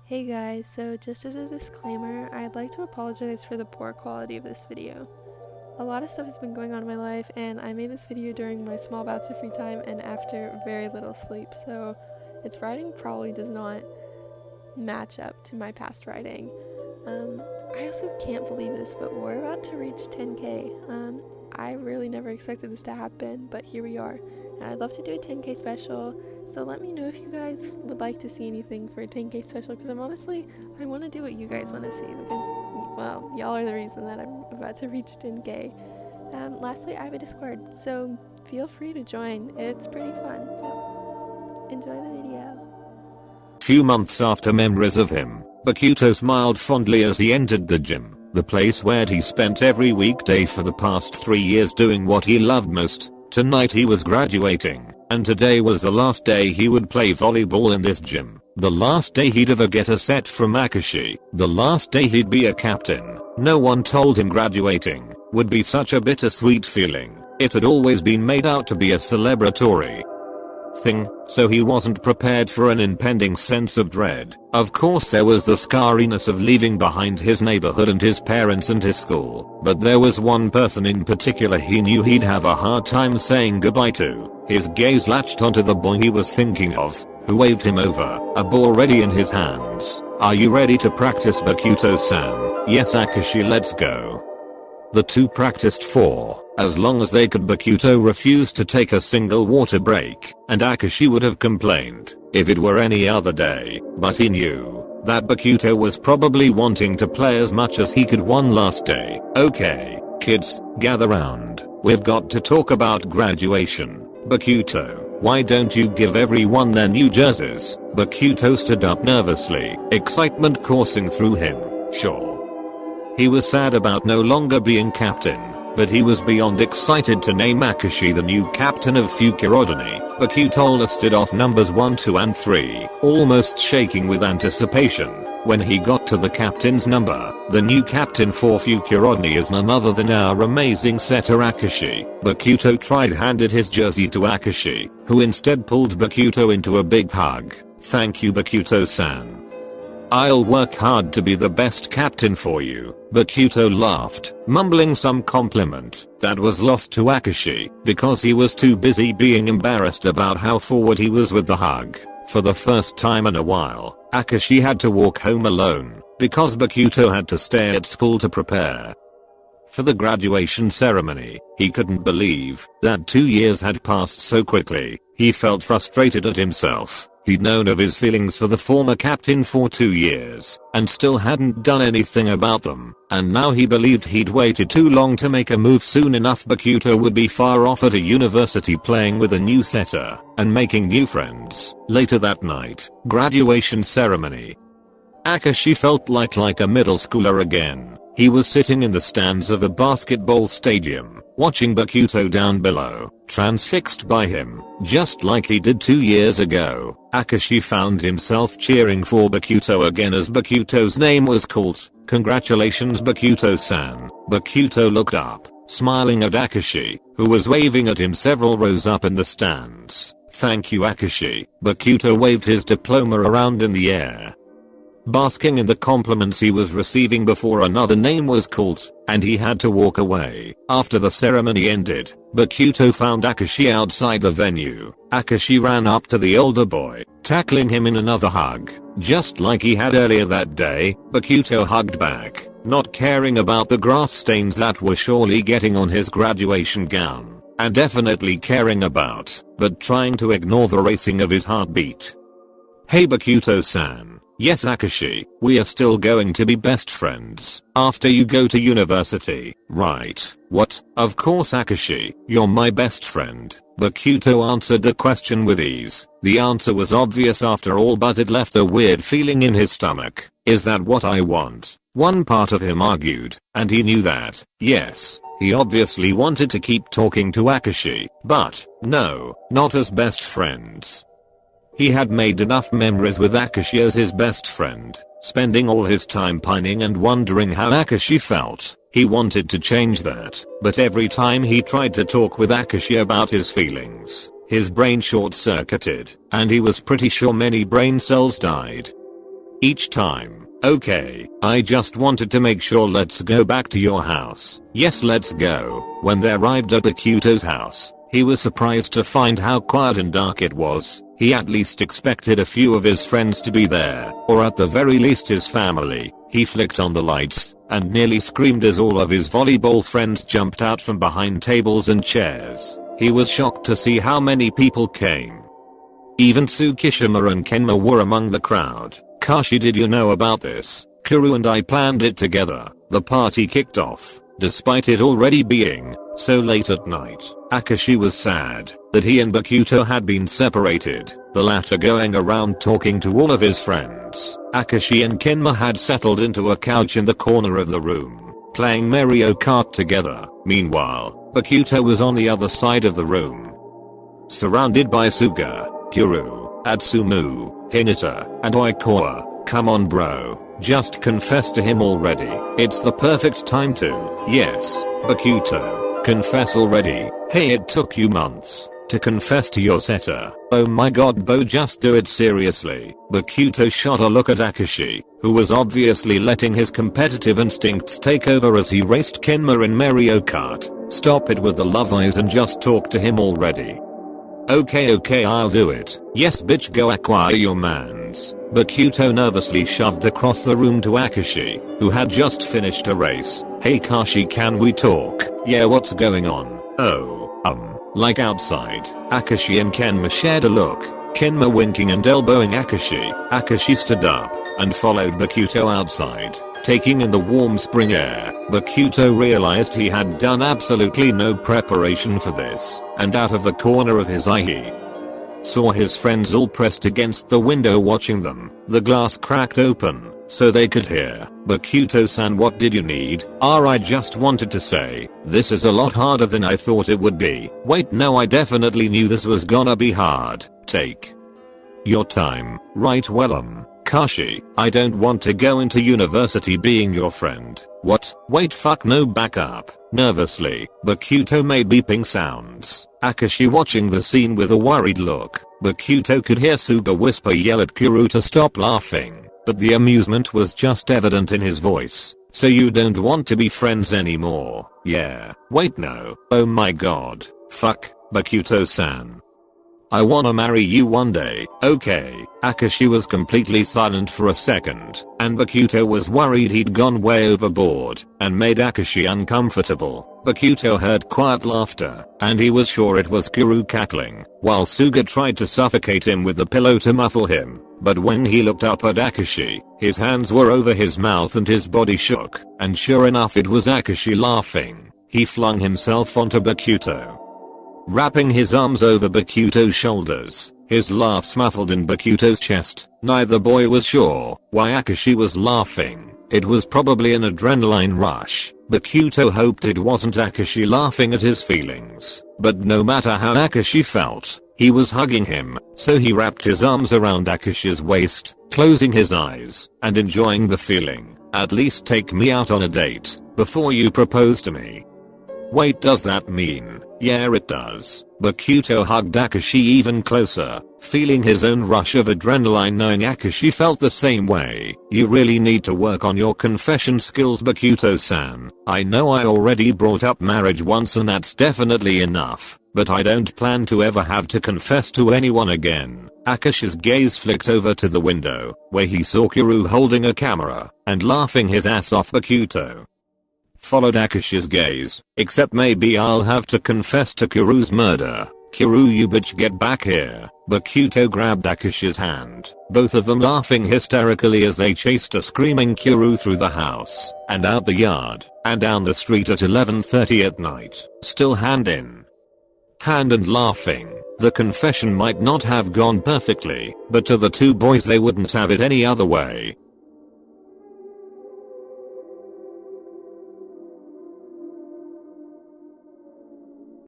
Hey guys, so just as a disclaimer, I'd like to apologize for the poor quality of this video. A lot of stuff has been going on in my life, and I made this video during my small bouts of free time and after very little sleep, so its writing probably does not match up to my past writing. I also can't believe this, but we're about to reach 10k. I really never expected this to happen, but here we are. And I'd love to do a 10k special, so let me know if you guys would like to see anything for a 10k special, because I want to do what you guys want to see, because, well, y'all are the reason that I'm about to reach 10k. Lastly, I have a Discord, so feel free to join. It's pretty fun, so enjoy the video. Few months after memories of him, Bakuto smiled fondly as he entered the gym, the place where he spent every weekday for the past 3 years doing what he loved most. Tonight he was graduating, and today was the last day he would play volleyball in this gym. The last day he'd ever get a set from Akaashi. The last day he'd be a captain. No one told him graduating would be such a bittersweet feeling. It had always been made out to be a celebratory thing, so he wasn't prepared for an impending sense of dread. Of course there was the scariness of leaving behind his neighborhood and his parents and his school, but there was one person in particular he knew he'd have a hard time saying goodbye to. His gaze latched onto the boy he was thinking of, who waved him over, a ball ready in his hands. "Are you ready to practice, Bakuto-san?" "Yes, Akaashi, let's go." The two practiced for as long as they could. Bakuto refused to take a single water break, and Akaashi would have complained if it were any other day, but he knew that Bakuto was probably wanting to play as much as he could one last day. "Okay, kids, gather round. We've got to talk about graduation. Bakuto, why don't you give everyone their new jerseys?" Bakuto stood up nervously, excitement coursing through him. Sure. He was sad about no longer being captain, but he was beyond excited to name Akaashi the new captain of Fukurodani. Bakuto listed off numbers 1, 2 and 3, almost shaking with anticipation. When he got to the captain's number, the new captain for Fukurodani is none other than our amazing setter Akaashi. Bakuto handed his jersey to Akaashi, who instead pulled Bakuto into a big hug. "Thank you, Bakuto-san. I'll work hard to be the best captain for you." Bakuto laughed, mumbling some compliment that was lost to Akaashi because he was too busy being embarrassed about how forward he was with the hug. For the first time in a while, Akaashi had to walk home alone because Bakuto had to stay at school to prepare for the graduation ceremony. He couldn't believe that 2 years had passed so quickly. He felt frustrated at himself. He'd known of his feelings for the former captain for 2 years, and still hadn't done anything about them, and now he believed he'd waited too long to make a move. Soon enough Bakuto would be far off at a university playing with a new setter, and making new friends. Later that night, graduation ceremony. Akaashi felt like a middle schooler again. He was sitting in the stands of a basketball stadium, watching Bakuto down below, transfixed by him, just like he did 2 years ago. Akaashi found himself cheering for Bakuto again as Bakuto's name was called. "Congratulations, Bakuto-san." Bakuto looked up, smiling at Akaashi, who was waving at him several rows up in the stands. "Thank you, Akaashi." Bakuto waved his diploma around in the air, basking in the compliments he was receiving before another name was called, and he had to walk away. After the ceremony ended, Bakuto found Akaashi outside the venue. Akaashi ran up to the older boy, tackling him in another hug. Just like he had earlier that day, Bakuto hugged back, not caring about the grass stains that were surely getting on his graduation gown, and definitely caring about, but trying to ignore the racing of his heartbeat. "Hey Bakuto-san." "Yes, Akaashi, we are still going to be best friends after you go to university, right?" "What? Of course Akaashi, you're my best friend." Bakuto answered the question with ease. The answer was obvious after all, but it left a weird feeling in his stomach. Is that what I want? One part of him argued, and he knew that, yes, he obviously wanted to keep talking to Akaashi, but, no, not as best friends. He had made enough memories with Akaashi as his best friend, spending all his time pining and wondering how Akaashi felt. He wanted to change that, but every time he tried to talk with Akaashi about his feelings, his brain short-circuited, and he was pretty sure many brain cells died. each time. Okay, I just wanted to make sure. Let's go back to your house. Yes, let's go. When they arrived at Bakuto's house, he was surprised to find how quiet and dark it was. He at least expected a few of his friends to be there, or at the very least his family. He flicked on the lights, and nearly screamed as all of his volleyball friends jumped out from behind tables and chairs. He was shocked to see how many people came. Even Tsukishima and Kenma were among the crowd. Kashi, did you know about this? Kuru and I planned it together. The party kicked off, despite it already being so late at night. Akaashi was sad that he and Bakuto had been separated, the latter going around talking to all of his friends. Akaashi and Kenma had settled into a couch in the corner of the room, playing Mario Kart together. Meanwhile, Bakuto was on the other side of the room, surrounded by Suga, Kuru, Atsumu, Hinata, and Oikawa. Come on bro, just confess to him already. It's the perfect time to. Yes, Bakuto, confess already. Hey, it took you months to confess to your setter. Oh my god Bo, just do it seriously. Bakuto shot a look at Akaashi, who was obviously letting his competitive instincts take over as he raced Kenma in Mario Kart. Stop it with the love eyes and just talk to him already. Okay, I'll do it. Yes bitch, go acquire your mans. Bakuto nervously shoved across the room to Akaashi, who had just finished a race. Hey Kashi, can we talk? Yeah, what's going on? Oh, like outside. Akaashi and Kenma shared a look, Kenma winking and elbowing Akaashi. Akaashi stood up and followed Bakuto outside, taking in the warm spring air. Bakuto realized he had done absolutely no preparation for this, and out of the corner of his eye he saw his friends all pressed against the window watching them. The glass cracked open so they could hear. Bakuto-san, what did you need? I just wanted to say, this is a lot harder than I thought it would be. Wait, no, I definitely knew this was gonna be hard. Take your time. Right, well Kashi, I don't want to go into university being your friend. What? Wait, fuck no, back up. Nervously, Bakuto made beeping sounds. Akaashi watching the scene with a worried look. Bakuto could hear Suga whisper yell at Kuru to stop laughing, but the amusement was just evident in his voice. So you don't want to be friends anymore? Yeah. Wait, no. Oh my god. Fuck, Bakuto-san. I wanna marry you one day. Okay. Akaashi was completely silent for a second, and Bakuto was worried he'd gone way overboard and made Akaashi uncomfortable. Bakuto heard quiet laughter, and he was sure it was Kuru cackling, while Suga tried to suffocate him with the pillow to muffle him. But when he looked up at Akaashi, his hands were over his mouth and his body shook, and sure enough it was Akaashi laughing. He flung himself onto Bakuto, wrapping his arms over Bakuto's shoulders. His laughs muffled in Bakuto's chest. Neither boy was sure why Akaashi was laughing. It was probably an adrenaline rush. Bakuto hoped it wasn't Akaashi laughing at his feelings, but no matter how Akaashi felt, he was hugging him, so he wrapped his arms around Akaashi's waist, closing his eyes, and enjoying the feeling. At least take me out on a date before you propose to me. Wait, does that mean? Yeah, it does. Bakuto hugged Akaashi even closer, feeling his own rush of adrenaline knowing Akaashi felt the same way. You really need to work on your confession skills, Bakuto-san. I know I already brought up marriage once and that's definitely enough, but I don't plan to ever have to confess to anyone again. Akaashi's gaze flicked over to the window, where he saw Kuru holding a camera and laughing his ass off. Bakuto followed Akaashi's gaze. Except maybe I'll have to confess to Kuru's murder. Kuru, you bitch, get back here. Bakuto grabbed Akaashi's hand, both of them laughing hysterically as they chased a screaming Kuru through the house, and out the yard, and down the street at 11:30 at night, still hand in hand and laughing. The confession might not have gone perfectly, but to the two boys they wouldn't have it any other way.